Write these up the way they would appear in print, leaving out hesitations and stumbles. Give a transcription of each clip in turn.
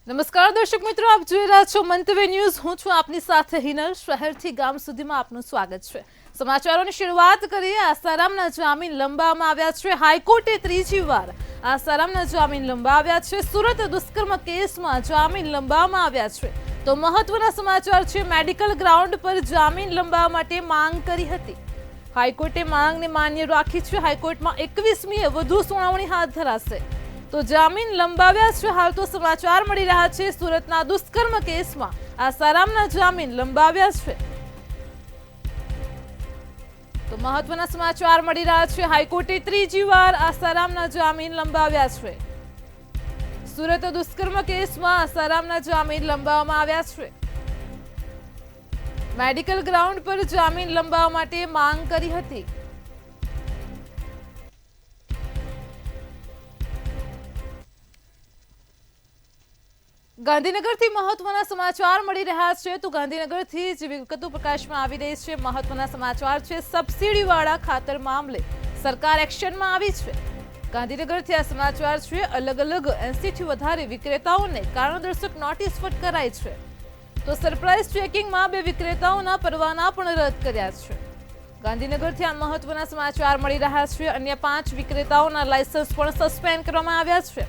નમસ્કાર દર્શક મિત્રો, આપ જોઈ રહ્યા છો મંતવ્ય ન્યૂઝ। હું છું આપની સાથે હિનલ। શહેરથી ગામ સુધીમાં આપનું સ્વાગત છે। સમાચારોની શરૂઆત કરીએ। આસારામના જામીન લંબાવવામાં આવ્યા છે। હાઈકોર્ટે ત્રીજી વાર આસારામના જામીન લંબાવ્યા છે। સુરત દુષ્કર્મ કેસમાં જામીન લંબાવવામાં આવ્યા છે। તો મહત્વના સમાચાર છે, મેડિકલ ગ્રાઉન્ડ પર જામીન લંબાવવા માટે માંગ કરી હતી। હાઈકોર્ટે માંગને માન્ય રાખી છે। હાઈકોર્ટમાં 21મીએ વધુ સુનાવણી હાથ ધરાશે। તો જામીન લંબાવ્યા છે। હાલ તો સમાચાર મળી રહ્યા છે, સુરતના દુષ્કર્મ કેસમાં આસારામના જામીન લંબાવ્યા છે। તો મહત્વના સમાચાર મળી રહ્યા છે, હાઈકોર્ટે ત્રીજી વાર આસારામના જામીન લંબાવ્યા છે। સુરત દુષ્કર્મ કેસમાં આસારામના જામીન લંબાવવામાં આવ્યા છે। મેડિકલ ગ્રાઉન્ડ પર જામીન લંબાવવા માટે માંગ કરી હતી। ગાંધીનગરથી મહત્વના સમાચાર મળી રહ્યા છે। તો ગાંધીનગરથી જ વિગતો પ્રકાશમાં આવી રહી છે। મહત્વના સમાચાર છે, સબસિડીવાળા ખાતર મામલે સરકાર એક્શનમાં આવી છે। ગાંધીનગરથી આ સમાચાર છે। અલગ અલગ 80થી વધારે વિક્રેતાઓને કારણદર્શક નોટિસ ફટકારાઈ છે। તો સરપ્રાઇઝ ચેકિંગમાં 2 વિક્રેતાઓના પરવાના પણ રદ કર્યા છે। ગાંધીનગરથી આ મહત્વના સમાચાર મળી રહ્યા છે। અન્ય 5 વિક્રેતાઓના લાયસન્સ પણ સસ્પેન્ડ કરવામાં આવ્યા છે।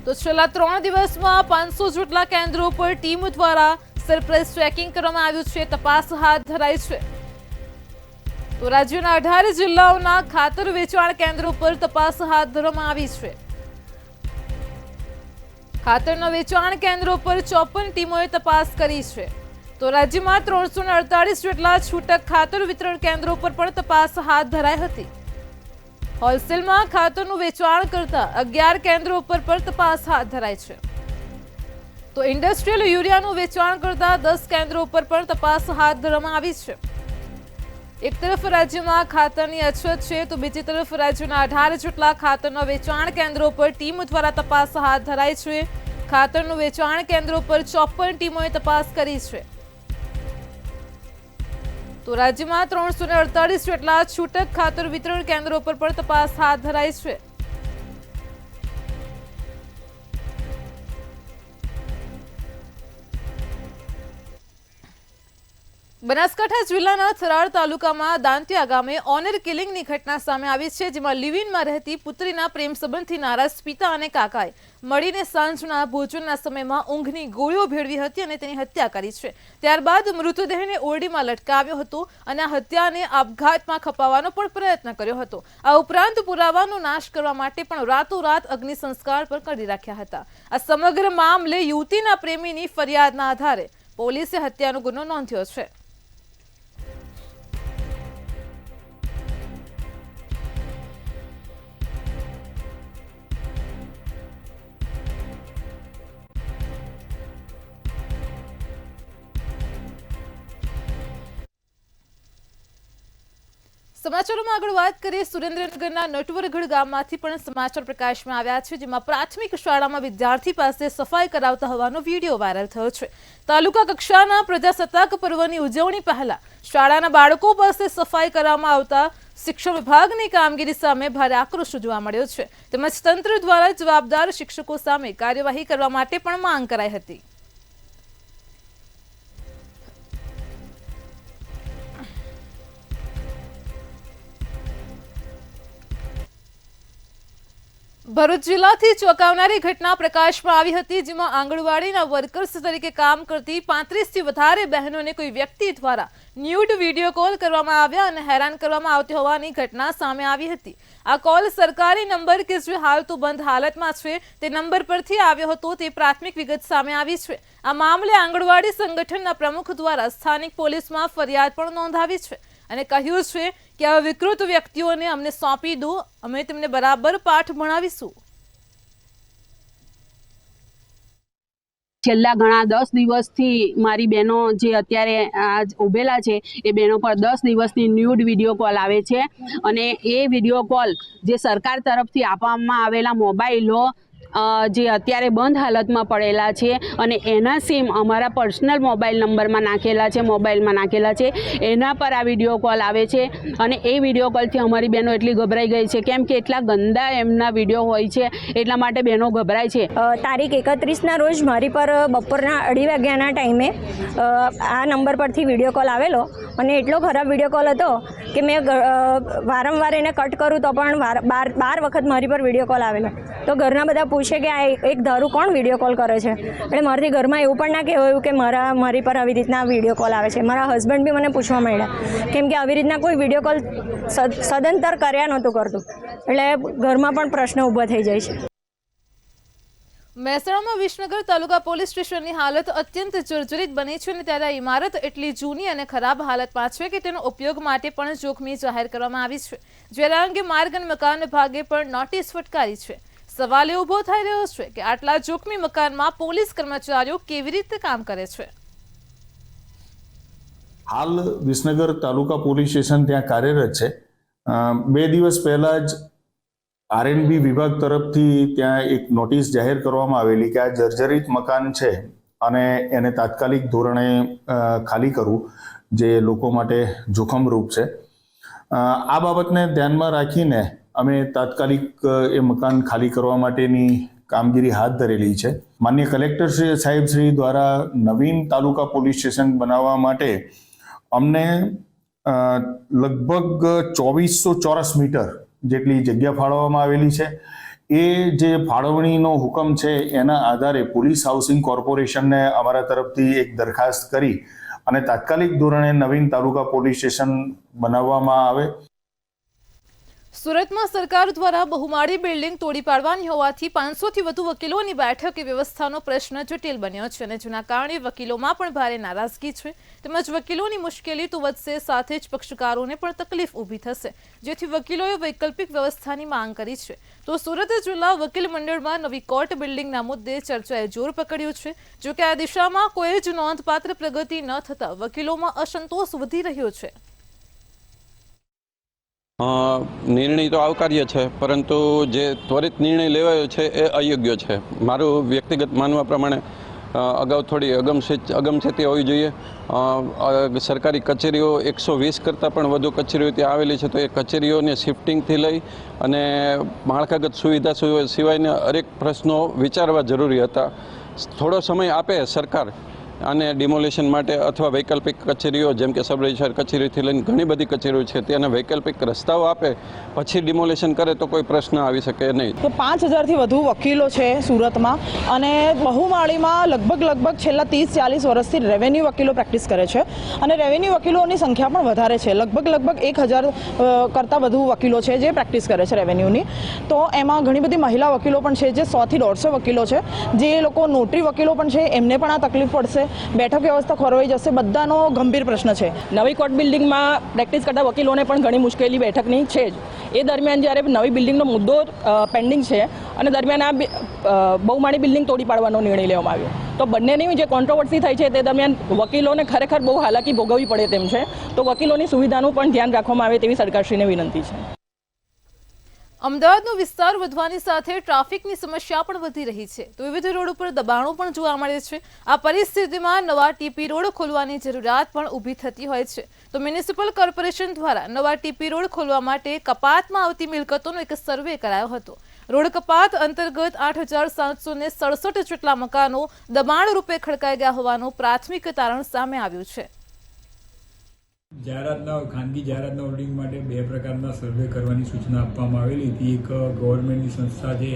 તો છેલ્લા 3 દિવસમાં 500 જેટલા કેન્દ્રો પર ટીમ દ્વારા સરપ્રાઇઝ ચેકિંગ કરવામાં આવ્યું છે। તપાસ હાથ ધરાઈ છે। તો રાજ્યના 18 જિલ્લાઓના ખાતર વેચાણ કેન્દ્રો પર તપાસ હાથ ધરવામાં આવી છે। ખાતરના વેચાણ કેન્દ્રો પર 54 ટીમોએ તપાસ કરી છે। તો રાજ્યમાં 348 જેટલા છૂટક ખાતર વિતરણ કેન્દ્રો પર પણ તપાસ હાથ ધરાઈ હતી। હોલસેલમાં ખાતરનું વેચાણ કરતા 11 કેન્દ્રો પર પણ તપાસ હાથ ધરાઈ છે। તો ઇન્ડસ્ટ્રીયલ યુરિયાનું વેચાણ કરતા 10 કેન્દ્રો પર પણ તપાસ હાથ ધરવામાં આવી છે। એક તરફ રાજ્યમાં ખાતરની અછત છે, તો બીજી તરફ રાજ્યના 18 જેટલા ખાતરના વેચાણ કેન્દ્રો પર ટીમ દ્વારા તપાસ હાથ ધરાઈ છે। ખાતરનું વેચાણ કેન્દ્રો પર 54 ટીમોએ તપાસ કરી છે। તો રાજ્યમાં 348 જેટલા છૂટક ખાતર વિતરણ કેન્દ્રો પર પણ તપાસ હાથ ધરાઈ છે। બનાસકાંઠા જિલ્લાના થરાદ તાલુકામાં દાંતિયા ગામે ઓનર કિલિંગની ઘટના સામે આવી છે, જેમાં લિવિનમાં રહેતી પુત્રીના પ્રેમ સંબંધથી નારાજ પિતા અને કાકાએ મળીને સાંજના ભોજનના સમયમાં ઊંઘની ગોળીઓ ભેળવી હતી અને તેની હત્યા કરી છે। ત્યારબાદ મૃતદેહને ઓરડીમાં લટકાવ્યો હતો અને આ હત્યાને આપઘાતમાં ખપાવવાનો પણ પ્રયત્ન કર્યો હતો। આ ઉપરાંત પુરાવાનો નાશ કરવા માટે પણ રાતોરાત અગ્નિ સંસ્કાર પર કરી રાખ્યા હતા। આ સમગ્ર મામલે યુવતીના પ્રેમીની ફરિયાદના આધારે પોલીસે હત્યાનો ગુનો નોંધ્યો છે। સમાચારોમાં આગળ વાત કરીએ, સુરેન્દ્રનગરના નટવરગઢ ગામમાંથી પણ સમાચાર પ્રકાશમાં આવ્યા છે, જેમાં પ્રાથમિક શાળામાં વિદ્યાર્થી પાસે સફાઈ કરાવતા હોવાનો વિડીયો વાયરલ થયો છે। તાલુકા કક્ષાના પ્રજાસત્તાક પર્વની ઉજવણી પહેલા શાળાના બાળકો પાસે સફાઈ કરવામાં આવતા શિક્ષણ વિભાગની કામગીરી સામે ભારે આક્રોશ જોવા મળ્યો છે, તેમજ તંત્ર દ્વારા જવાબદાર શિક્ષકો સામે કાર્યવાહી કરવા માટે પણ માંગ કરાઈ હતી। ભરૂચ જિલ્લાથી ચોંકાવનારી ઘટના પ્રકાશમાં આવી હતી, જેમાં આંગણવાડીના વર્કર્સ તરીકે કામ કરતી 35થી વધારે બહેનોને કોઈ વ્યક્તિ દ્વારા ન્યૂડ વિડીયો કોલ કરવામાં આવ્યા અને હેરાન કરવામાં આવતી હોવાની ઘટના સામે આવી હતી। આ કોલ સરકારી નંબર કે જે હાલ તો બંધ હાલતમાં છે તે નંબર પરથી આવ્યો હતો, તે પ્રાથમિક વિગત સામે આવી છે। આ મામલે આંગણવાડી સંગઠનના પ્રમુખ દ્વારા સ્થાનિક પોલીસમાં ફરિયાદ પણ નોંધાવી છે અને કહ્યું છે કે આ વિકૃત વ્યક્તિઓને અમને સોંપી દો, અમે તેમને બરાબર પાઠ ભણાવીશું। છેલ્લા ઘણા 10 દિવસથી મારી બહેનો જે અત્યારે આજ ઉભેલા છે એ બહેનો પર 10 દિવસની ન્યૂડ વિડીયો કોલ આવે છે અને એ વિડીયો કોલ જે સરકાર તરફથી આપવામાં આવેલા મોબાઈલો જે અત્યારે બંધ હાલતમાં પડેલા છે અને એના સિમ અમારા પર્સનલ મોબાઈલ નંબરમાં નાખેલા છે, મોબાઈલમાં નાખેલા છે, એના પર આ વિડીયો કોલ આવે છે અને એ વિડીયો કોલથી અમારી બહેનો એટલી ગભરાઈ ગઈ છે, કેમ કે એટલા ગંદા એમના વિડીયો હોય છે, એટલા માટે બહેનો ગભરાય છે. તારીખ 31ના રોજ મારી પર બપોરના 2:30 વાગ્યાના ટાઈમે આ નંબર પરથી વિડીયો કોલ આવેલો અને એટલો ખરાબ વિડીયો કોલ હતો કે મેં વારંવાર એને કટ કરું તો પણ 12 વખત મારી પર વિડીયો કોલ આવેલો. તો ઘરના બધા પૂછે કે આ એક ધારું કોણ વિડીયો કોલ કરે છે, એટલે મારાથી ઘરમાં એવું પણ ના કહેવાયું કે મારી પર આવી રીતના વિડીયો કોલ આવે છે. મારા હસબન્ડ બી મને પૂછવા માંડ્યા, કેમ કે આવી રીતના કોઈ વિડીયો કોલ સદંતર કર્યા નહોતું કરતું, એટલે ઘરમાં પણ પ્રશ્ન ઊભો થઈ જાય છે. મહેસાણામાં વિસનગર તાલુકા પોલીસ સ્ટેશનની હાલત અત્યંત જર્જરિત બની છે અને ત્યારે આ ઇમારત એટલી જૂની અને ખરાબ હાલતમાં છે કે તેનો ઉપયોગ માટે પણ જોખમી જાહેર કરવામાં આવી છે, જ્યારે આ અંગે માર્ગ અને મકાન વિભાગે પણ નોટિસ ફટકારી છે. સવાલ એ ઊભો થઈ રહ્યો છે કે આટલા જોખમી મકાનમાં પોલીસ કર્મચારીઓ કેવી રીતે કામ કરે છે. હાલ વિસનગર તાલુકા પોલીસ સ્ટેશન ત્યાં કાર્યરત છે. 2 દિવસ પહેલા જ આરએનબી વિભાગ તરફથી ત્યાં એક નોટિસ જાહેર કરવામાં આવેલી કે આ જર્જરિત મકાન છે અને એને તાત્કાલિક ધોરણે ખાલી કરવું, જે લોકો માટે જોખમરૂપ છે. આ બાબતને ધ્યાનમાં રાખીને અમે તાત્કાલિક એ મકાન ખાલી કરવા માટેની કામગીરી હાથ ધરેલી છે. માનનીય કલેક્ટર સાહેબ શ્રી દ્વારા નવીન તાલુકા પોલીસ સ્ટેશન બનાવવા માટે અમને લગભગ 2400 ચોરસ મીટર જેટલી જગ્યા ફાળવવામાં આવેલી છે. એ જે ફાળવણીનો હુકમ છે એના આધારે પોલીસ હાઉસિંગ કોર્પોરેશનને અમારા તરફથી એક દરખાસ્ત કરી અને તાત્કાલિક ધોરણે નવીન તાલુકા પોલીસ સ્ટેશન બનાવવામાં આવે. સુરતમાં સરકાર દ્વારા બહુમાળી બિલ્ડિંગ તોડી પાડવાની હોવાથી 500થી વધુ વકીલોની બેઠક વ્યવસ્થાનો પ્રશ્ન જટિલ બન્યો છે અને જેના કારણે વકીલોમાં પણ ભારે નારાજગી છે, તેમજ વકીલોની મુશ્કેલી તો વધશે, સાથે જ પક્ષકારોને પણ તકલીફ ઊભી થશે, જેથી વકીલોએ વૈકલ્પિક વ્યવસ્થાની માંગ કરી છે. તો સુરત જિલ્લા વકીલ મંડળમાં નવી કોર્ટ બિલ્ડિંગના મુદ્દે ચર્ચાએ જોર પકડ્યું છે. જો કે આ દિશામાં કોઈ જ નોંધપાત્ર પ્રગતિ ન થતા વકીલોમાં અસંતોષ વધી રહ્યો છે. નિર્ણય તો આવકાર્ય છે, પરંતુ જે ત્વરિત નિર્ણય લેવાયો છે એ અયોગ્ય છે. મારું વ્યક્તિગત માનવા પ્રમાણે અગાઉ થોડી અગમચેતી હોવી જોઈએ. સરકારી કચેરીઓ 120 કરતાં પણ વધુ કચેરીઓ ત્યાં આવેલી છે, તો એ કચેરીઓને શિફ્ટિંગથી લઈ અને માળખાગત સુવિધા સિવાયના દરેક પ્રશ્નો વિચારવા જરૂરી હતા. થોડો સમય આપે સરકાર અને ડિમોલેશન માટે, અથવા વૈકલ્પિક કચેરીઓ જેમ કે સબ રજિસ્ટ્રાર કચેરીથી લઈને ઘણી બધી કચેરીઓ છે તેને વૈકલ્પિક રસ્તાઓ આપે, પછી ડિમોલેશન કરે તો કોઈ પ્રશ્ન આવી શકે નહીં. તો 5000થી વધુ વકીલો છે સુરતમાં અને બહુમાળીમાં લગભગ છેલ્લા 30-40 વર્ષથી રેવન્યુ વકીલો પ્રેક્ટિસ કરે છે અને રેવન્યુ વકીલોની સંખ્યા પણ વધારે છે. લગભગ 1000 કરતાં વધુ વકીલો છે જે પ્રેક્ટિસ કરે છે રેવન્યુની. તો એમાં ઘણી બધી મહિલા વકીલો પણ છે, જે 100થી 150 વકીલો છે. જે લોકો નોટરી વકીલો પણ છે, એમને પણ આ તકલીફ પડશે, બેઠક વ્યવસ્થા ખોરવાઈ જશે, બધાનો ગંભીર પ્રશ્ન છે. નવી કોર્ટ બિલ્ડિંગમાં પ્રેક્ટિસ કરતા વકીલોને પણ ઘણી મુશ્કેલી બેઠકની છે જ. એ દરમિયાન જ્યારે નવી બિલ્ડિંગનો મુદ્દો પેન્ડિંગ છે અને દરમિયાન આ બહુમાળી બિલ્ડિંગ તોડી પાડવાનો નિર્ણય લેવામાં આવ્યો, તો બંનેની જે કોન્ટ્રોવર્સી થઈ છે તે દરમિયાન વકીલોને ખરેખર બહુ હાલાકી ભોગવવી પડે તેમ છે. તો વકીલોની સુવિધાનું પણ ધ્યાન રાખવામાં આવે તેવી સરકારશ્રીને વિનંતી છે. અમદાવાદનો વિસ્તાર વધવાની સાથે ટ્રાફિકની સમસ્યા પણ વધી રહી છે, તો વિવિધ રોડ ઉપર દબાણો પણ જોવા મળે છે. આ પરિસ્થિતિમાં નવા ટીપી રોડ ખોલવાની જરૂરિયાત પણ ઊભી થતી હોય છે. તો મ્યુનિસિપલ કોર્પોરેશન દ્વારા નવા ટીપી રોડ ખોલવા માટે કપાતમાં આવતી મિલકતોનો એક સર્વે કરાયો હતો. રોડ કપાત અંતર્ગત 8767 જેટલા મકાનો દબાણ રૂપે ખડકાઈ ગયા હોવાનું પ્રાથમિક તારણ સામે આવ્યું છે. ખાનગી જાહેરાતના હોર્ડિંગ માટે 2 પ્રકારના સર્વે કરવાની સૂચના આપવામાં આવેલી હતી. એક ગવર્મેન્ટની સંસ્થા છે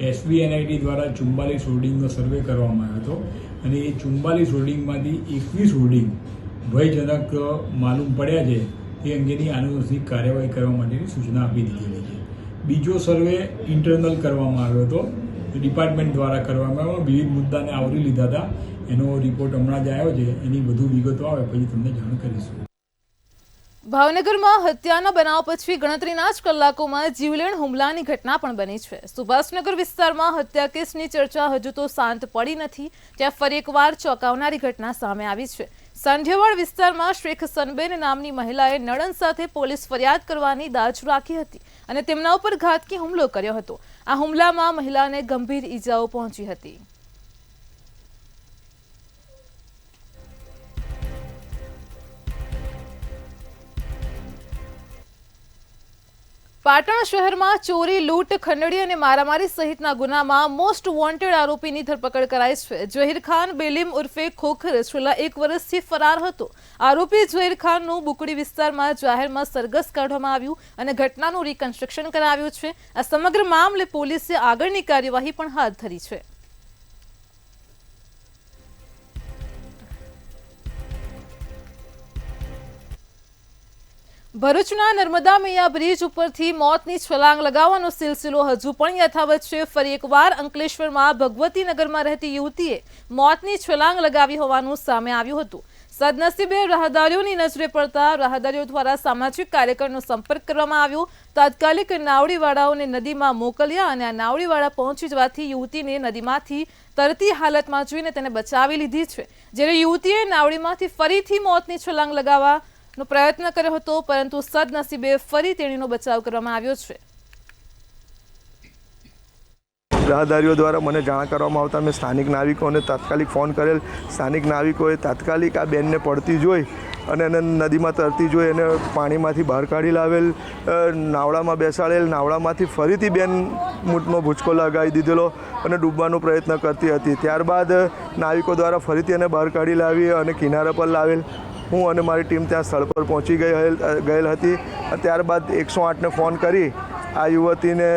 એસવીએનઆઈટી દ્વારા 44 હોર્ડિંગનો સર્વે કરવામાં આવ્યો હતો અને એ 44 હોર્ડિંગમાંથી 21 હોર્ડિંગ ભયજનક માલુમ પડ્યા છે. તે અંગેની આનુવંશિક કાર્યવાહી કરવા માટેની સૂચના આપી દીધેલી છે. બીજો સર્વે ઇન્ટરનલ કરવામાં આવ્યો હતો, ડિપાર્ટમેન્ટ દ્વારા કરવામાં આવ્યો. વિવિધ મુદ્દાને આવરી લીધા હતા. એનો રિપોર્ટ હમણાં જ આવ્યો છે. એની વધુ વિગતો આવે પછી તમને જાણ કરીશું. ભાવનગરમાં હત્યાના બનાવ પછી ગણતરીના જ કલાકોમાં જીવલેણ હુમલાની ઘટના પણ બની છે. સુભાષનગર વિસ્તારમાં હત્યા કેસની ચર્ચા હજુ તો શાંત પડી નથી, ત્યાં ફરી એકવાર ચોંકાવનારી ઘટના સામે આવી છે. સાંઢિયાવાડ વિસ્તારમાં શેખ સનબેન નામની મહિલાએ નણંદ સાથે પોલીસ ફરિયાદ કરવાની દાજ રાખી હતી અને તેમના ઉપર ઘાતકી હુમલો કર્યો હતો. આ હુમલામાં મહિલાને ગંભીર ઈજાઓ પહોંચી હતી. પાટણ શહેરમાં ચોરી, લૂંટ, ખંડણી અને મારામારી સહિતના ગુનામાં મોસ્ટ વોન્ટેડ આરોપીની ધરપકડ કરાઈ છે. ઝહીર ખાન બેલીમ ઉર્ફે ખોખર છેલ્લા 1 વર્ષથી ફરાર હતો. આરોપી ઝહીર ખાનનું બુકડી વિસ્તારમાં જાહેરમાં સરઘસ કાઢવામાં આવ્યું અને ઘટનાનું રિકન્સ્ટ્રક્શન કરાવ્યું છે. આ સમગ્ર મામલે પોલીસે આગળની કાર્યવાહી પણ હાથ ધરી છે. ભરૂચના નર્મદા મૈયા બ્રિજ ઉપરથી મોતની છલાંગ લગાવવાનો સિલસિલો હજુ પણ યથાવત છે. ફરી એકવાર અંકલેશ્વરમાં ભગવતીનગરમાં રહેતી યુવતીએ મોતની છલાંગ લગાવી હોવાનું સામે આવ્યું હતું. સદનસીબે રાહદારીઓની નજરે પડતા રાહદારીઓ દ્વારા સામાજિક કાર્યકરનો સંપર્ક કરવામાં આવ્યો. તાત્કાલિક નાવડીવાળાઓને નદીમાં મોકલ્યા અને આ નાવડીવાળા પહોંચી જવાથી યુવતીને નદીમાંથી તરતી હાલતમાં જોઈને તેને બચાવી લીધી છે. જ્યારે યુવતીએ નાવડીમાંથી ફરીથી મોતની છલાંગ લગાવવાનો પ્રયત્ન કર્યો હતો, પરંતુ સદનસીબે ફરી તેણીનો બચાવ કરવામાં આવ્યો છે. રાહદારીઓ દ્વારા મને જાણ કરવામાં આવતા મેં સ્થાનિક નાવિકોને તાત્કાલિક ફોન કરેલ. સ્થાનિક નાવિકોએ તાત્કાલિક આ બેનને પડતી જોઈ અને એને નદીમાં તરતી જોઈ એને પાણીમાંથી બહાર કાઢી લાવેલ, નાવડામાં બેસાડેલ. નાવડામાંથી ફરીથી બેન મૂઠનો ભૂચકો લગાવી દીધેલો અને ડૂબવાનો પ્રયત્ન કરતી હતી. ત્યારબાદ નાવિકો દ્વારા ફરીથી એને બહાર કાઢી લાવી અને કિનારા પર લાવેલ. હું અને મારી ટીમ ત્યાં સ્થળ પર પહોંચી ગયેલ હતી. ત્યારબાદ 108ને ફોન કરી આ યુવતીને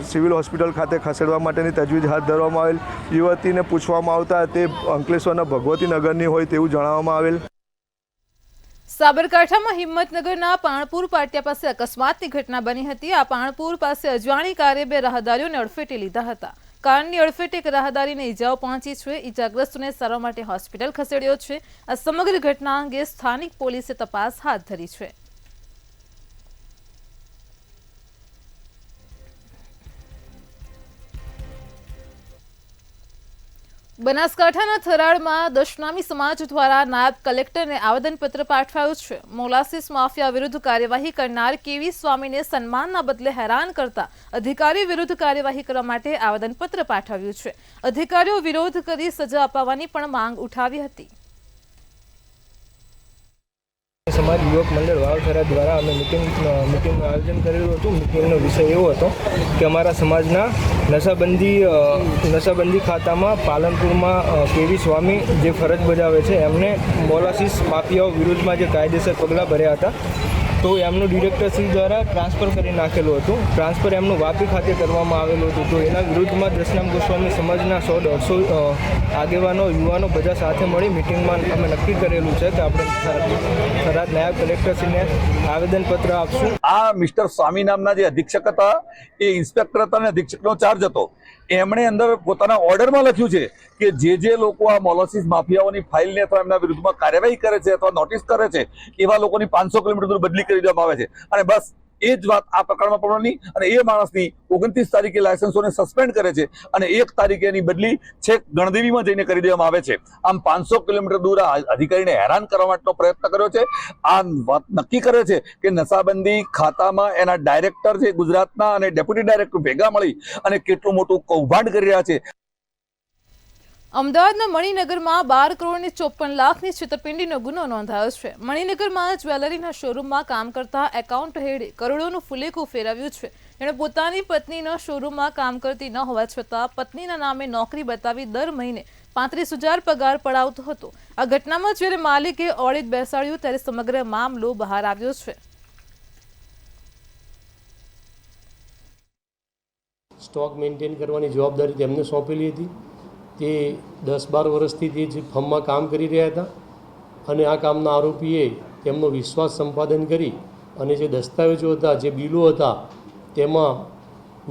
સિવિલ હોસ્પિટલ ખાતે ખસેડવા માટેની તજવીજ હાથ ધરવામાં આવેલ. યુવતીને પૂછવામાં આવતા તે અંકલેશ્વરના ભગવતીનગરની હોય તેવું જણાવવામાં આવેલ. સાબરકાંઠામાં હિંમતનગરના પાણપુર પાટિયા પાસે અકસ્માતની ઘટના બની હતી. આ પાણપુર પાસે અજાણી કારે 2 રાહદારીઓને અડફેટે લીધા હતા. કારની અડફેટે એક રાહદારીને ઈજાઓ પહોંચી છે. ઈજાગ્રસ્તોને સારવાર માટે હોસ્પિટલ ખસેડ્યો છે. આ સમગ્ર ઘટના અંગે સ્થાનિક પોલીસે તપાસ હાથ ધરી છે. બનાસકાંઠાના થરાદમાં દશનામી સમાજ દ્વારા નાયબ કલેક્ટરને આવેદનપત્ર પાઠવાયું છે. મોલાસીસ માફિયા વિરુદ્ધ કાર્યવાહી કરનાર કેવી સ્વામીને સન્માનના બદલે હેરાન કરતા અધિકારી વિરુદ્ધ કાર્યવાહી કરવા માટે આવેદનપત્ર પાઠવ્યું છે. અધિકારીઓ વિરોધ કરી સજા અપાવવાની પણ માંગ ઉઠાવી હતી. સમાજ યુવક મંડળ વાવ થરાદ દ્વારા અમે મિટિંગનું આયોજન કરેલું હતું. મિટિંગનો વિષય એવો હતો કે અમારા સમાજના નશાબંધી ખાતામાં પાલનપુરમાં કેવી સ્વામી જે ફરજ બજાવે છે એમને મોલાસીસ માફિયાઓ વિરુદ્ધમાં જે કાયદેસર પગલાં ભર્યા હતા તો એમનું ડિરેક્ટરશ્રી દ્વારા ટ્રાન્સફર કરી નાખેલું હતું. ટ્રાન્સફર એમનું વાપી ખાતે કરવામાં આવેલું હતું. તો એના વિરુદ્ધમાં દશનામ ગોસ્વામી સમાજના 100-150 આગેવાનો યુવાનો બધા સાથે મળી મિટિંગમાં અમે નક્કી કરેલું છે કે આપણે થરાદ નાયબ કલેક્ટરશ્રીને આવેદનપત્ર આપશું. આ મિસ્ટર સ્વામી નામના જે અધિક્ષક હતા એ ઇન્સ્પેક્ટર હતા અને અધિક્ષકનો ચાર્જ હતો. એમણે અંદર પોતાના ઓર્ડરમાં લખ્યું છે કે જે લોકો આ મોલાસીસ માફિયાઓની ફાઇલને અથવા એમના વિરુદ્ધમાં કાર્યવાહી કરે છે અથવા નોટિસ કરે છે એવા લોકોની 500 કિલોમીટર દૂર બદલી કરી દેવામાં આવે છે. અને બસ એ જ વાત આ પ્રકરણમાં પડવાની અને એ માણસની 29 તારીખે લાયસન્સોને સસ્પેન્ડ કરે છે અને 1 તારીખે એની બદલી છેક ગણદેવીમાં જઈને કરી દેવામાં આવે છે. આમ 500 કિલોમીટર દૂર આ અધિકારીને હેરાન કરવા માટેનો પ્રયત્ન કર્યો છે. આ વાત નક્કી કરે છે કે નશાબંધી ખાતામાં એના ડાયરેક્ટર છે ગુજરાતના અને ડેપ્યુટી ડાયરેક્ટર ભેગા મળી અને કેટલું મોટું કૌભાંડ કરી રહ્યા છે. અમદાવાદના મણિનગરમાં 12 કરોડ 54 લાખની છેતરપિંડીનો ગુનો નોંધાયો છે. મણિનગરમાં જ્વેલરીના શોરૂમમાં કામ કરતા એકાઉન્ટ હેડે કરોડોનું ફુલેકું ફેરવ્યું છે. તેણે પોતાની પત્નીના શોરૂમમાં કામ કરતી ન હોવા છતાં પત્નીના નામે નોકરી બતાવી દર મહિને 35,000 પગાર પડાવતો હતો. આ ઘટનામાં જ્યારે માલિકે ઓડિટ બેસાડ્યું ત્યારે સમગ્ર મામલો બહાર આવ્યો છે. સ્ટોક મેન્ટેન કરવાની જવાબદારી તેમને સોંપેલી હતી. તે 10-12 વર્ષથી તે જે ફર્મમાં કામ કરી રહ્યા હતા અને આ કામના આરોપીએ તેમનો વિશ્વાસ સંપાદન કરી અને જે દસ્તાવેજો હતા, જે બિલો હતા તેમાં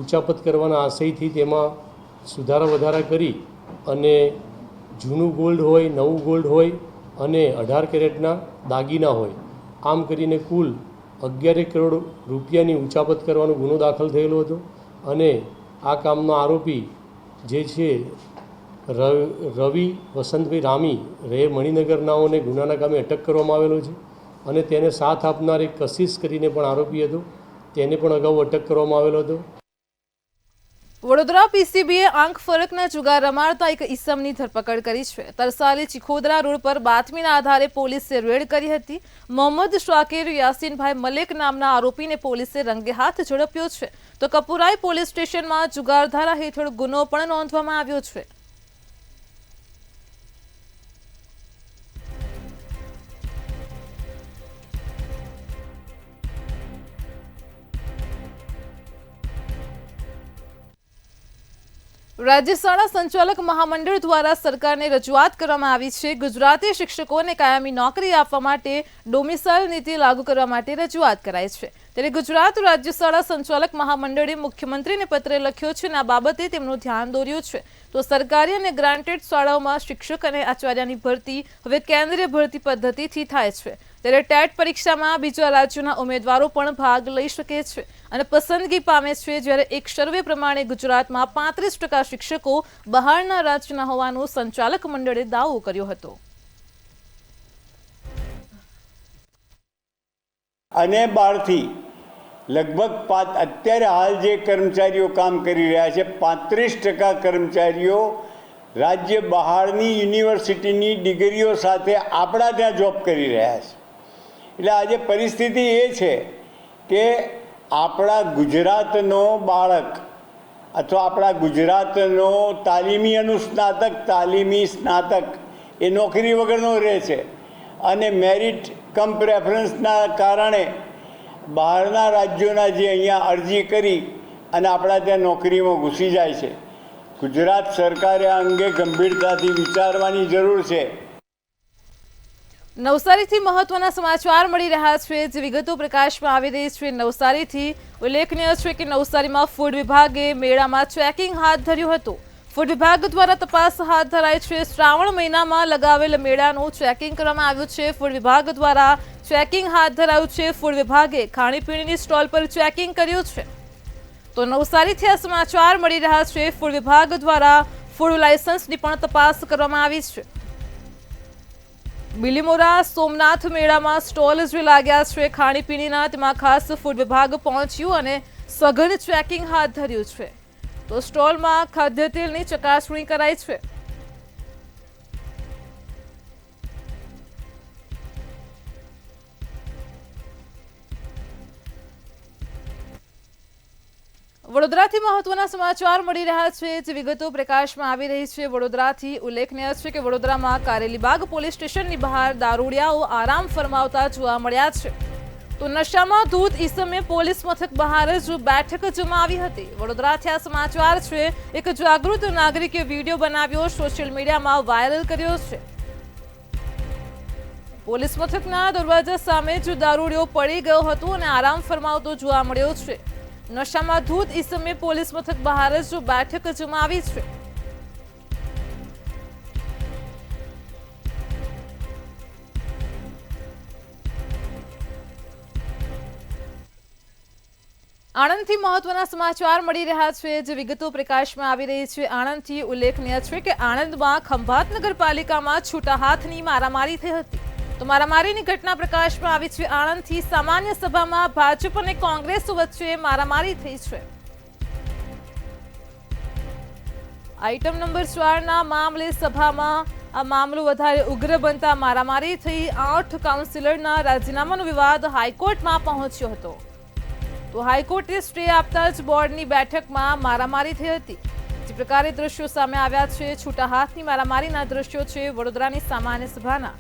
ઉચાપત કરવાના આશયથી તેમાં સુધારા વધારા કરી અને જૂનું ગોલ્ડ હોય, નવું ગોલ્ડ હોય અને 18 કેરેટના દાગીના હોય, આમ કરીને કુલ 11 કરોડ રૂપિયાની ઉચાપત કરવાનો ગુનો દાખલ થયેલો હતો. અને આ કામનો આરોપી જે છે રવિ વસંતભાઈ રામી રહે મણિનગરનાઓને ગુનાના કામે અટક કરવામાં આવેલો છે અને તેને સાથ આપનાર એક કશિશ કરીને પણ આરોપી હતો, તેને પણ અગાઉ અટક કરવામાં આવેલો હતો. વડોદરા પીસીબીએ આંખ ફરકના જુગાર રમાડતા એક ઈસમની ધરપકડ કરી છે. તરસાલી ચિખોદરા રોડ પર બાતમીના આધારે પોલીસે રેડ કરી હતી. મોહમ્મદ શાકિર યાસીનભાઈ મલેક નામના આરોપીને પોલીસે રંગે હાથ ઝડપ્યો છે, તો કપુરાઈ પોલીસ સ્ટેશનમાં જુગાર ધારા હેઠળ ગુનો પણ નોંધવામાં આવ્યો છે. રાજ્ય શાળા સંચાલક મહામંડળ દ્વારા સરકારને રજૂઆત કરવામાં આવી છે. ગુજરાતી શિક્ષકોને કાયમી નોકરી આપવા માટે ડોમિસાઇલ નીતિ લાગુ કરવા માટે રજૂઆત કરાઈ છે. ત્યારે ગુજરાત રાજ્ય શાળા સંચાલક મહામંડળે મુખ્યમંત્રીને પત્ર લખ્યો છે અને આ બાબતે તેમનું ધ્યાન દોર્યું છે. તો સરકારી અને ગ્રાન્ટેડ શાળાઓમાં શિક્ષક અને આચાર્યની ભરતી હવે કેન્દ્રીય ભરતી પદ્ધતિથી થાય છે. ત્યારે ટેટ પરીક્ષામાં બીજા રાજ્યોના ઉમેદવારો પણ ભાગ લઈ શકે છે અને પસંદગી પામે છે. જ્યારે એક સર્વે પ્રમાણે ગુજરાતમાં 35% શિક્ષકો બહારના રાજ્યના હોવાનું સંચાલક મંડળે દાવો કર્યો હતો. અને બહારથી લગભગ અત્યારે હાલ જે કર્મચારીઓ કામ કરી રહ્યા છે 35% કર્મચારીઓ રાજ્ય બહારની યુનિવર્સિટીની ડિગ્રીઓ સાથે આપણા ત્યાં જોબ કરી રહ્યા છે. એટલે આજે પરિસ્થિતિ એ છે કે આપણા ગુજરાતનો બાળક અથવા આપણા ગુજરાતનો તાલીમી અનુસ્નાતક, તાલીમી સ્નાતક એ નોકરી વગરનો રહે છે અને મેરિટ કમ પ્રેફરન્સના કારણે બહારના રાજ્યોના જે અહીંયા અરજી કરી અને આપણા ત્યાં નોકરીમાં ઘૂસી જાય છે. ગુજરાત સરકારે આ અંગે ગંભીરતાથી વિચારવાની જરૂર છે. નવસારીથી મહત્વના સમાચાર મળી રહ્યા છે, જે વિગતો પ્રકાશમાં આવી રહી છે. નવસારીથી ઉલ્લેખનીય છે કે નવસારીમાં ફૂડ વિભાગે મેળામાં ચેકિંગ હાથ ધર્યું હતું. ફૂડ વિભાગ દ્વારા તપાસ હાથ ધરાઈ છે. શ્રાવણ મહિનામાં લગાવેલ મેળાનું ચેકિંગ કરવામાં આવ્યું છે. ફૂડ વિભાગ દ્વારા ચેકિંગ હાથ ધરાયું છે. ફૂડ વિભાગે ખાણીપીણીની સ્ટોલ પર ચેકિંગ કર્યું છે. તો નવસારીથી આ સમાચાર મળી રહ્યા છે. ફૂડ વિભાગ દ્વારા ફૂડ લાયસન્સની પણ તપાસ કરવામાં આવી છે. બિલીમોરા સોમનાથ મેળામાં સ્ટોલ જે લાગ્યા છે ખાણીપીણીના, તેમાં ખાસ ફૂડ વિભાગ પહોંચ્યું અને સઘન ચેકિંગ હાથ ધર્યું છે. તો સ્ટોલમાં ખાદ્ય તેલની ચકાસણી કરાઈ છે. વડોદરાથી મહત્વના સમાચાર મળી રહ્યા છે, જે વિગતો પ્રકાશમાં આવી રહી છે. વડોદરાથી ઉલ્લેખનીય છે કે વડોદરામાં કારેલીબાગ પોલીસ સ્ટેશનની બહાર દારૂડિયાઓ આરામ ફરમાવતા જોવા મળ્યા છે. તો નશામાં ધૂત ઈસમે પોલીસ મથક બહાર જ બેઠક જમાવી હતી. વડોદરાથી આ સમાચાર છે. એક જાગૃત નાગરિકે વિડીયો બનાવ્યો સોશિયલ મીડિયામાં વાયરલ કર્યો છે. પોલીસ મથકના દરવાજા સામે જ દારૂડિયો પડી ગયો હતો અને આરામ ફરમાવતો જોવા મળ્યો છે. નશામાં ધૂત ઈસમે પોલીસ મથક બહાર જ બેઠક જમાવી છે. આણંદથી મહત્વના સમાચાર મળી રહ્યા છે, જે વિગતો પ્રકાશમાં આવી રહી છે. આણંદથી ઉલ્લેખનીય છે કે આણંદમાં ખંભાત નગરપાલિકામાં છૂટા હાથની મારામારી થઈ હતી. તો મારામારીની ઘટના પ્રકાશમાં આવી છે. આણંદથી સામાન્ય સભામાં ભાજપ અને કોંગ્રેસ વચ્ચે મારામારી થઈ છે. આઇટમ નંબર 4ના મામલે સભામાં આ મામલો વધારે ઉગ્ર બનતા મારામારી થઈ. 8 કાઉન્સિલરના રાજીનામાનો વિવાદ હાઈકોર્ટમાં પહોંચ્યો હતો. તો હાઈકોર્ટે સ્ટે આપતા જ બોર્ડની બેઠકમાં મારામારી થઈ હતી. જે પ્રકારે દ્રશ્યો સામે આવ્યા છે, છૂટા હાથની મારામારીના દ્રશ્યો છે વડોદરાની સામાન્ય સભાના.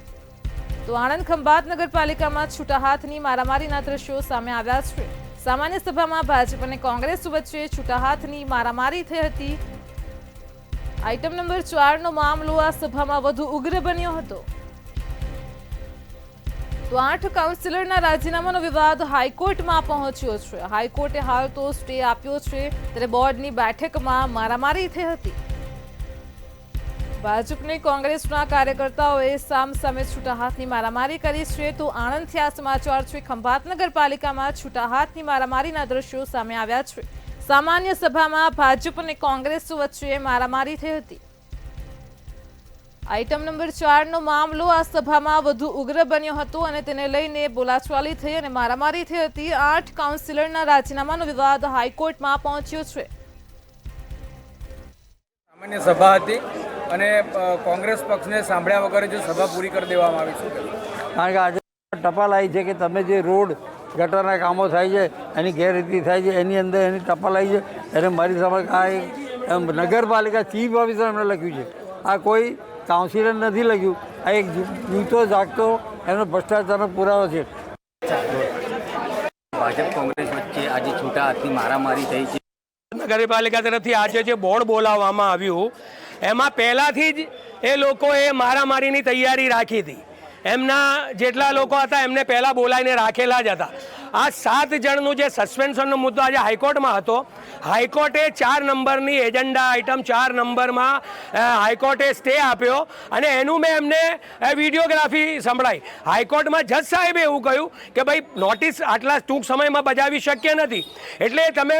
તો આણંદ ખંભાત નગરપાલિકામાં છૂટા હાથની મારામારીના દ્રશ્યો સામે આવ્યા છે. સામાન્ય સભામાં ભાજપ અને કોંગ્રેસ વચ્ચે છૂટા હાથની મારામારી થઈ હતી. આઇટમ નંબર 4નો મામલો આ સભામાં વધુ ઉગ્ર બન્યો હતો. તો 8 કાઉન્સિલરના રાજીનામાનો વિવાદ હાઈકોર્ટમાં પહોંચ્યો છે. હાઈકોર્ટે હાલ તો સ્ટે આપ્યો છે, ત્યારે બોર્ડની બેઠકમાં મારામારી થઈ હતી. ભાજપની કોંગ્રેસના કાર્યકર્તાઓએ સામસામે છૂટા હાથની મારામારી કરી છે. તો આણંદથી આ સમાચાર છે. ખંભાત નગરપાલિકામાં છૂટા હાથની મારામારીના દ્રશ્યો સામે આવ્યા છે. સામાન્ય સભામાં ભાજપ અને કોંગ્રેસ વચ્ચે મારામારી થઈ હતી. આઇટમ નંબર 4નો મામલો આ સભામાં વધુ ઉગ્ર બન્યો હતો અને તેને લઈને બોલાચાલી થઈ અને મારામારી થઈ હતી. 8 કાઉન્સિલરના રાજીનામાનો વિવાદ હાઈકોર્ટમાં પહોંચ્યો છે. સામાન્ય સભા હતી અને કોંગ્રેસ પક્ષને સાંભળ્યા વગર જો સભા પૂરી કરી દેવામાં આવી છે. કારણ કે આજે ટપાલ આવી છે કે તમે જે રોડ ગટરના કામો થાય છે એની ગેરરીતિ થાય છે એની અંદર એની ટપાલ આવી છે. એને મારી સામે આ નગરપાલિકા ચીફ ઓફિસર એમને લખ્યું છે. આ કોઈ કાઉન્સિલર નથી લખ્યું. આ એક જીવતો જાગતો એનો ભ્રષ્ટાચારનો પુરાવો છે. ભાજપ કોંગ્રેસ વચ્ચે આજે છૂટા હાથની મારામારી થઈ છે. નગરપાલિકા તરફથી આજે જે બોર્ડ બોલાવવામાં આવ્યું એમાં પહેલાંથી જ એ લોકોએ મારામારીની તૈયારી રાખી હતી. એમના જેટલા લોકો હતા એમને પહેલાં બોલાવીને રાખેલા જ હતા. આ 7 જણનું જે સસ્પેન્શનનો મુદ્દો આજે હાઈકોર્ટમાં હતો, હાઈકોર્ટે 4 નંબરની એજન્ડા આઇટમ 4 નંબરમાં હાઈકોર્ટે સ્ટે આપ્યો અને એનું મેં એમને વિડીયોગ્રાફી સંભળાઈ. હાઈકોર્ટમાં જજ સાહેબે એવું કહ્યું કે ભાઈ નોટિસ આટલા ટૂંક સમયમાં બજાવી શક્ય નથી, એટલે તમે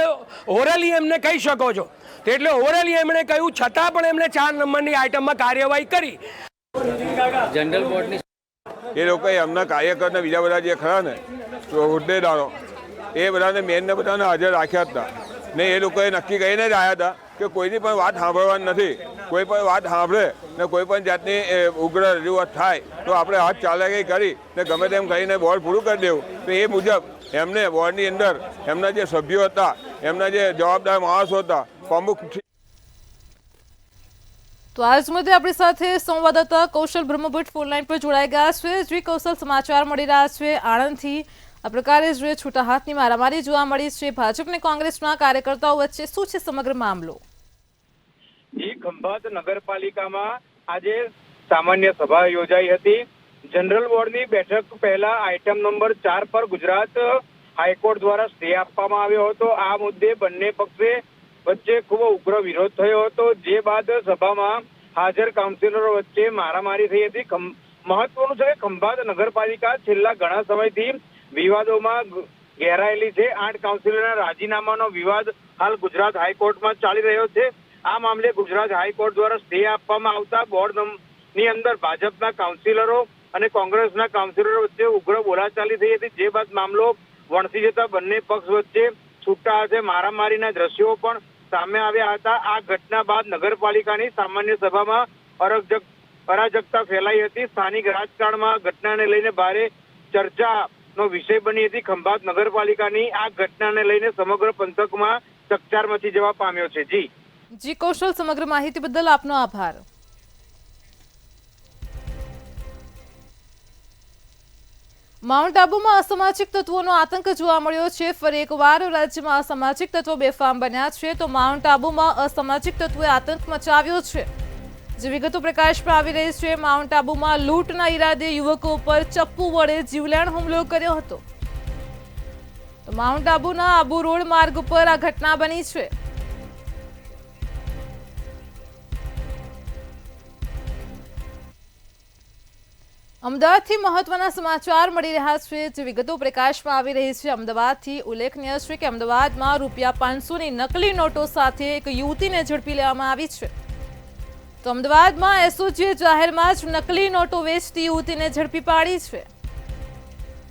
ઓરલી એમને કહી શકો છો. એટલે ઓરલી એમણે કહ્યું, છતાં પણ એમણે 4 નંબરની આઇટમમાં કાર્યવાહી કરી. જનરલ બોર્ડની એ લોકોએ એમના કાર્યકરને બીજા બધા જે ખરા ને હોદ્દેદારો એ બધાને મેનને બધાને હાજર રાખ્યા હતા ને એ લોકોએ નક્કી કરીને જ આવ્યા હતા કે કોઈની પણ વાત સાંભળવાની નથી. કોઈ પણ વાત સાંભળે ને કોઈ પણ જાતની ઉગ્ર રજૂઆત થાય તો આપણે હાથ ચાલાકી કરી ને ગમે તેમ કરીને બોર્ડ પૂરું કરી દેવું. તો એ મુજબ એમને બોર્ડની અંદર એમના જે સભ્યો હતા, એમના જે જવાબદાર માણસો હતા, પ્રમુખ. તો આજ મુદ્દે આપણી સાથે સંવાદદાતા કૌશલ બ્રહ્મભટ્ટ ફોનલાઈન પર જોડાઈ ગયા છે. જી કૌશલ, સમાચાર મળી રહ્યા છે આણંદથી. આ પ્રકારે જે છૂટા હાથની મારામારી જોવા મળી છે ભાજપ અને કોંગ્રેસના કાર્યકર્તાઓ વચ્ચે, શું છે સમગ્ર મામલો? ખંભાત નગરપાલિકામાં આજે સામાન્ય સભા યોજાઈ હતી. જનરલ બોર્ડની બેઠક પહેલા આઇટમ નંબર 4 પર ગુજરાત હાઈકોર્ટ દ્વારા સ્ટે આપવામાં આવ્યો હતો. આ મુદ્દે બંને પક્ષે વચ્ચે ખૂબ ઉગ્ર વિરોધ થયો હતો, જે બાદ સભામાં હાજર કાઉન્સિલરો વચ્ચે મારામારી થઈ હતી. મહત્વનું છે કે ખંભાત નગરપાલિકા છેલ્લા ઘણા સમયથી વિવાદોમાં ઘેરાયેલી છે. 8 કાઉન્સિલરના રાજીનામાનો વિવાદ હાલ ગુજરાત હાઈકોર્ટમાં ચાલી રહ્યો છે. આ મામલે ગુજરાત હાઈકોર્ટ દ્વારા સ્ટે આપવામાં આવતા બોર્ડની અંદર ભાજપના કાઉન્સિલરો અને કોંગ્રેસના કાઉન્સિલરો વચ્ચે ઉગ્ર બોલાચાલી થઈ હતી, જે બાદ મામલો વણસી જતા બંને પક્ષ વચ્ચે છૂટા હાથે મારામારીના દ્રશ્યો પણ સામે આવ્યા હતા. આ ઘટના બાદ નગરપાલિકાની સામાન્ય સભામાં અરાજકતા ફેલાઈ હતી. સ્થાનિક રાજકારણમાં ઘટનાને લઈને ભારે ચર્ચાનો વિષય બની હતી. ખંભાત નગરપાલિકાની આ ઘટનાને લઈને સમગ્ર પંથકમાં ચકચાર મચી જવા પામ્યો છે. જી કૌશલ, સમગ્ર માહિતી બદલ આપનો આભાર. માઉન્ટ આબુમાં અસામાજિક તત્વોનો આતંક જોવા મળ્યો છે. ફરી એકવાર રાજ્યમાં અસામાજિક તત્વો બેફામ બન્યા છે. તો માઉન્ટ આબુમાં અસામાજિક તત્વોએ આતંક મચાવ્યો છે. જે વિગતો પ્રકાશમાં આવી રહી છે, માઉન્ટ આબુમાં લૂંટના ઈરાદે યુવકો પર ચપ્પુ વડે જીવલેણ હુમલો કર્યો હતો. તો માઉન્ટ આબુના આબુ રોડ માર્ગ પર આ ઘટના બની છે. અમદાવાદથી મહત્વના સમાચાર મળી રહ્યા છે. જે વિગતો પ્રકાશમાં આવી રહી છે અમદાવાદથી. ઉલ્લેખનીય છે કે અમદાવાદમાં ₹500ની નકલી નોટો સાથે એક યુવતીને ઝડપી લેવામાં આવી છે. તો અમદાવાદમાં એસઓજીએ જાહેરમાં જ નકલી નોટો વેચતી યુવતીને ઝડપી પાડી છે.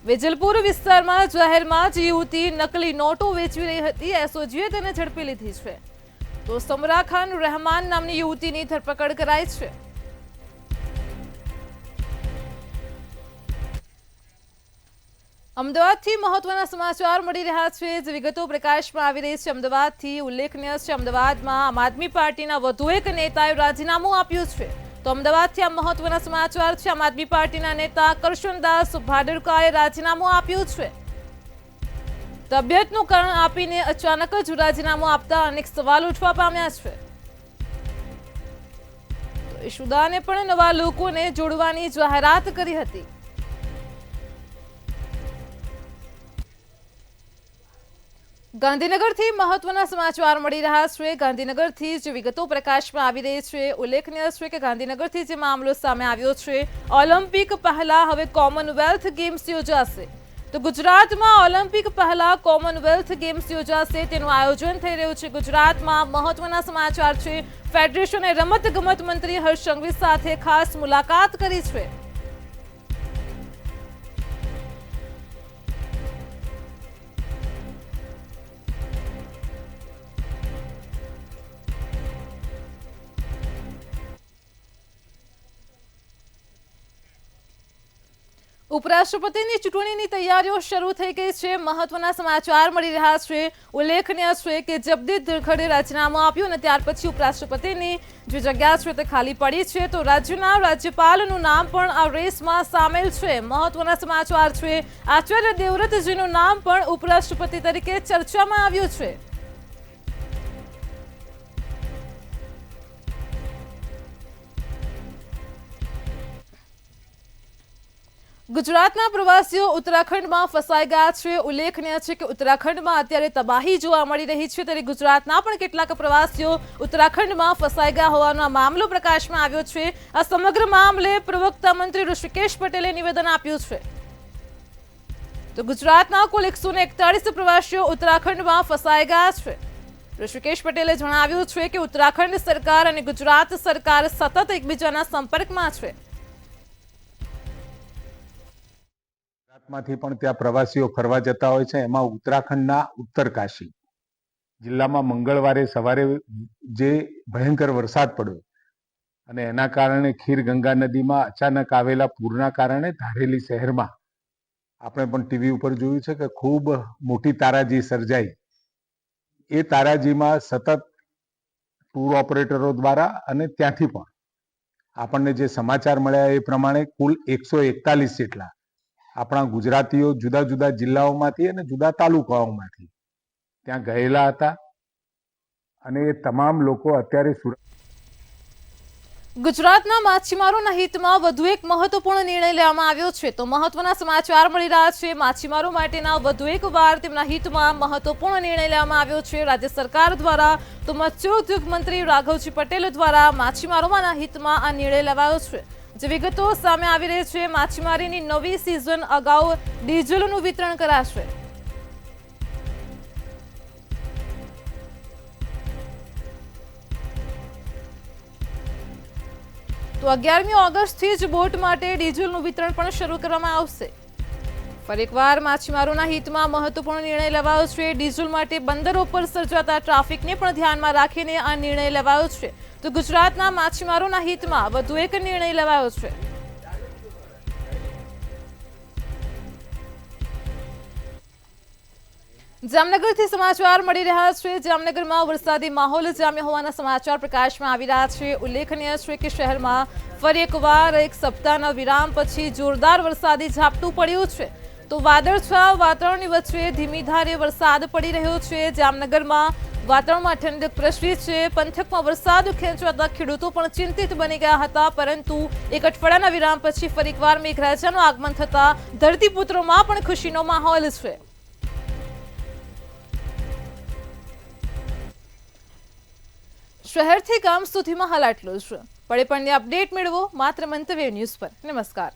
વેજલપુર વિસ્તારમાં જાહેરમાં જ યુવતી નકલી નોટો વેચી રહી હતી. એસઓજીએ તેને ઝડપી લીધી છે. તો સમરા ખાન રહેમાન નામની યુવતીની ધરપકડ કરાઈ છે. અમદાવાદથી મહત્વના સમાચાર મળી રહ્યા છે. જે વિગતો પ્રકાશમાં આવી રહી છે અમદાવાદથી. ઉલ્લેખનીય છે અમદાવાદમાં આમ આદમી પાર્ટીના વધુ એક નેતાએ રાજીનામું આપ્યું છે. તો અમદાવાદથી આ મહત્વના સમાચાર છે. આમ આદમી પાર્ટીના નેતા કરશનદાસ ભાડરકાએ રાજીનામું આપ્યું છે. તબિયતનું કારણ આપીને અચાનક જ રાજીનામું આપતા અનેક સવાલ ઉઠવા પામ્યા છે. તો યશોદાને પણ નવા લોકોને જોડવાની જાહેરાત કરી હતી. ગાંધીનગરથી મહત્વના સમાચાર મળી રહ્યા છે. ગાંધીનગરથી જે વિગતો પ્રકાશમાં આવી રહી છે, ઉલ્લેખનીય છે કે ગાંધીનગરથી જે મામલો સામે આવ્યો છે, ઓલિમ્પિક પહેલા હવે કોમનવેલ્થ ગેમ્સ યોજાશે. તો ગુજરાતમાં ઓલિમ્પિક પહેલા કોમનવેલ્થ ગેમ્સ યોજાશે તેનું આયોજન થઈ રહ્યું છે। ગુજરાતમાં મહત્વના સમાચાર છે। ફેડરેશને રમતગમત મંત્રી હર્ષ સંઘવી સાથે ખાસ મુલાકાત કરી છે। ઉપરાષ્ટ્રપતિની ચૂંટણીની તૈયારીઓ શરૂ થઈ ગઈ છે। મહત્વના સમાચાર મળી રહ્યા છે। ઉલ્લેખનીય છે કે જગદીપ ધનખડે રાજીનામું આપ્યું અને ત્યાર પછી ઉપરાષ્ટ્રપતિની જે જગ્યા છે તે ખાલી પડી છે, તો રાજ્યના રાજ્યપાલનું નામ પણ આ રેસમાં સામેલ છે। મહત્વના સમાચાર છે, આચાર્ય દેવવ્રતજીનું નામ પણ ઉપરાષ્ટ્રપતિ તરીકે ચર્ચામાં આવ્યું છે। ગુજરાતના પ્રવાસીઓ ઉત્તરાખંડમાં ફસાઈ ગયા છે। ઉલ્લેખનીય છે કે ઉત્તરાખંડમાં અત્યારે તબાહી જોવા મળી રહી છે, ત્યારે ગુજરાતના પણ કેટલાક પ્રવાસીઓ ઉત્તરાખંડમાં ફસાઈ ગયા હોવાનો આ મામલો પ્રકાશમાં આવ્યો છે। આ સમગ્ર મામલે પ્રવક્તા મંત્રી ઋષિકેશ પટેલે નિવેદન આપ્યું છે। તો ગુજરાતના કુલ 141 પ્રવાસીઓ ઉત્તરાખંડમાં ફસાઈ ગયા છે। ઋષિકેશ પટેલે જણાવ્યું છે કે ઉત્તરાખંડ સરકાર અને ગુજરાત સરકાર સતત એકબીજાના સંપર્કમાં છે। માંથી પણ ત્યાં પ્રવાસીઓ ફરવા જતા હોય છે। એમાં ઉત્તરાખંડના ઉત્તરકાશી જિલ્લામાં મંગળવારે સવારે જે ભયંકર વરસાદ પડ્યો અને એના કારણે ખીર ગંગા નદીમાં અચાનક આવેલા પૂરના કારણે ધારેલી શહેરમાં આપણે પણ ટીવી ઉપર જોયું છે કે ખૂબ મોટી તારાજી સર્જાઈ। એ તારાજીમાં સતત ટૂર ઓપરેટરો દ્વારા અને ત્યાંથી પણ આપણને જે સમાચાર મળ્યા એ પ્રમાણે કુલ 141 જેટલા આપણા ગુજરાતીઓ જુદા જુદા જિલ્લાઓમાંથી અને જુદા તાલુકાઓમાંથી ત્યાં ગયેલા હતા અને એ તમામ લોકો અત્યારે ગુજરાતના માછીમારોના હિતમાં વધુ એક મહત્વપૂર્ણ નિર્ણય લેવામાં આવ્યો છે। તો મહત્વના સમાચાર મળી રહ્યા છે। માછીમારો માટેના વધુ એક વાર તેમના હિતમાં મહત્વપૂર્ણ નિર્ણય લેવામાં આવ્યો છે। રાજ્ય સરકાર દ્વારા તો મત્સ્યોદ્યોગ મંત્રી રાઘવજી પટેલ દ્વારા માછીમારોના હિતમાં આ નિર્ણય લેવાયો છે। જે વિગતો સામે આવી રહી છે, માછીમારીની નવી સિઝન અગાઉ ડીઝલનું વિતરણ કરાશે। તો 11મી ઓગસ્ટથી જ બોટ માટે ડીઝલનું વિતરણ પણ શરૂ કરવામાં આવશે। ફરી એકવાર માછીમારોના હિતમાં મહત્વપૂર્ણ નિર્ણય લેવાયો છે। ડીઝલ માટે બંદરો પર સર્જાતા ટ્રાફિકને પણ ધ્યાનમાં રાખીને આ નિર્ણય લેવાયો છે। તો ગુજરાતના માછીમારોના હિતમાં વધુ એક નિર્ણય લેવાયો છે। જામનગરથી સમાચાર મળી રહ્યા છે। જામનગરમાં વરસાદી માહોલ જામ્યો હોવાના સમાચાર પ્રકાશમાં આવી રહ્યા છે। ઉલ્લેખનીય છે કે શહેરમાં ફરી એકવાર એક સપ્તાહના વિરામ પછી જોરદાર વરસાદી ઝાપટું પડ્યું છે। તો વાદળછાયા વાતાવરણની વચ્ચે ધીમી ધારે વરસાદ પડી રહ્યો છે। જામનગરમાં વાતાવરણમાં ઠંડક પ્રસરી છે। પંથકમાં વરસાદ ખેંચવાતા ખેડૂતો પણ ચિંતિત બની ગયા હતા, પરંતુ એક અઠવાડિયાના વિરામ પછી ફરી એકવાર મેઘરાજાનું આગમન થતા ધરતીપુત્રોમાં પણ ખુશીનો માહોલ છે। શહેરથી ગામ સુધીમાં હાલ આટલું જ। પડે પણની અપડેટ મેળવો માત્ર મંતવ્ય ન્યૂઝ પર। નમસ્કાર।